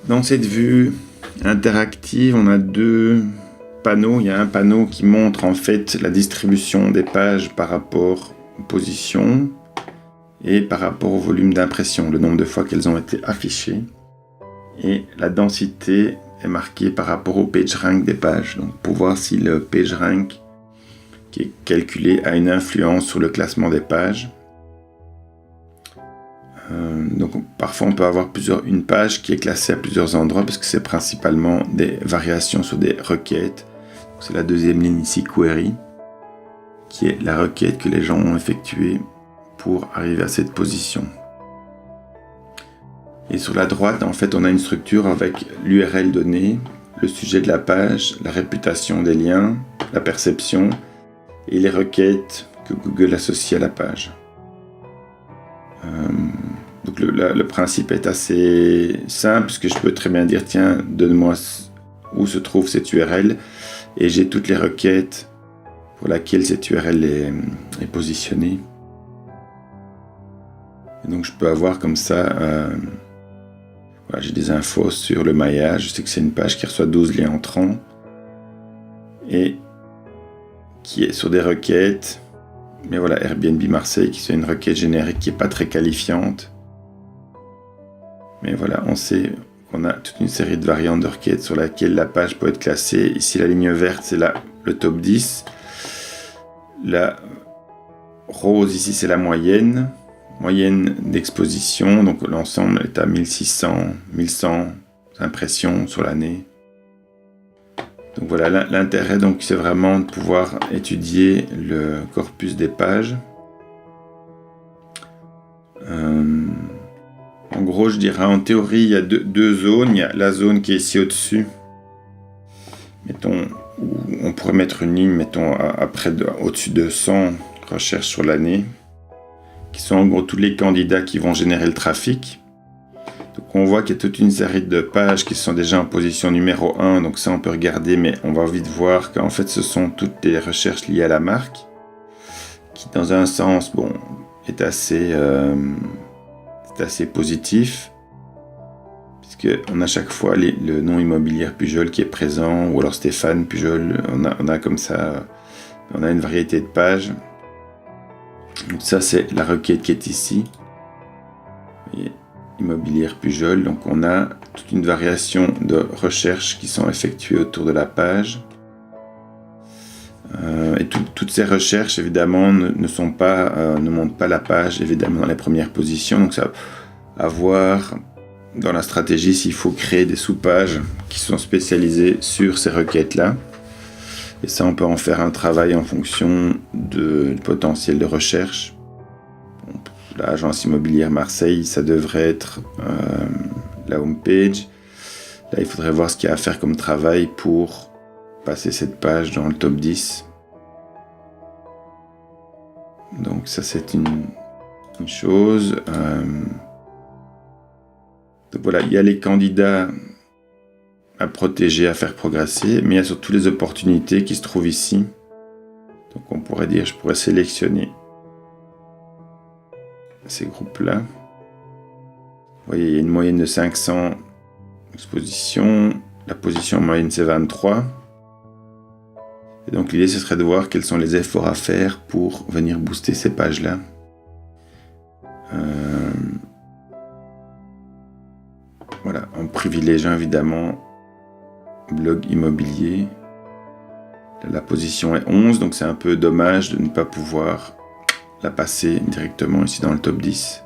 Dans cette vue interactive, on a deux panneaux. Il y a un panneau qui montre en fait la distribution des pages par rapport aux positions et par rapport au volume d'impression, le nombre de fois qu'elles ont été affichées. Et la densité est marquée par rapport au PageRank des pages. Donc pour voir si le PageRank qui est calculé a une influence sur le classement des pages. Donc parfois on peut avoir une page qui est classée à plusieurs endroits parce que c'est principalement des variations sur des requêtes. C'est la deuxième ligne ici, query, qui est la requête que les gens ont effectuée pour arriver à cette position. Et sur la droite, en fait, on a une structure avec l'URL donnée, le sujet de la page, la réputation des liens, la perception et les requêtes que Google associe à la page. Donc le principe est assez simple, puisque je peux très bien dire, tiens, donne-moi où se trouve cette URL, et j'ai toutes les requêtes pour lesquelles cette URL est positionnée. Et donc je peux avoir comme ça, voilà, j'ai des infos sur le maillage, je sais que c'est une page qui reçoit 12 liens entrants, et qui est sur des requêtes, mais voilà, Airbnb Marseille, qui est une requête générique qui n'est pas très qualifiante. Mais voilà, on sait qu'on a toute une série de variantes de requêtes sur laquelle la page peut être classée. Ici, la ligne verte, c'est le top 10. La rose, ici, c'est la moyenne d'exposition. Donc l'ensemble est à 1100 impressions sur l'année. Donc voilà, l'intérêt, donc, c'est vraiment de pouvoir étudier le corpus des pages. En gros, je dirais, en théorie, il y a deux zones. Il y a la zone qui est ici au-dessus. Mettons, où on pourrait mettre une ligne, mettons, au-dessus de 100 recherches sur l'année, qui sont en gros tous les candidats qui vont générer le trafic. Donc on voit qu'il y a toute une série de pages qui sont déjà en position numéro 1, donc ça on peut regarder, mais on va vite voir qu'en fait ce sont toutes des recherches liées à la marque, qui dans un sens, bon, est assez positif, puisqu'on a chaque fois le nom immobilier Pujol qui est présent, ou alors Stéphane Pujol, on a comme ça, on a une variété de pages. Donc ça c'est la requête qui est ici. Et immobilière Pujol, donc on a toute une variation de recherches qui sont effectuées autour de la page. Et toutes ces recherches évidemment ne montrent pas la page évidemment dans les premières positions, donc ça à voir dans la stratégie s'il faut créer des sous-pages qui sont spécialisées sur ces requêtes-là. Et ça, on peut en faire un travail en fonction du potentiel de recherche. L'agence immobilière Marseille, ça devrait être la homepage. Là, il faudrait voir ce qu'il y a à faire comme travail pour passer cette page dans le top 10. Donc ça, c'est une chose. Donc voilà, il y a les candidats à protéger, à faire progresser, mais il y a surtout les opportunités qui se trouvent ici. Donc on pourrait dire, je pourrais sélectionner ces groupes-là. Vous voyez, il y a une moyenne de 500 expositions. La position moyenne, c'est 23. Et donc l'idée, ce serait de voir quels sont les efforts à faire pour venir booster ces pages-là. Voilà, en privilégiant évidemment blog immobilier. Là, la position est 11, donc c'est un peu dommage de ne pas pouvoir la passer directement ici dans le top 10.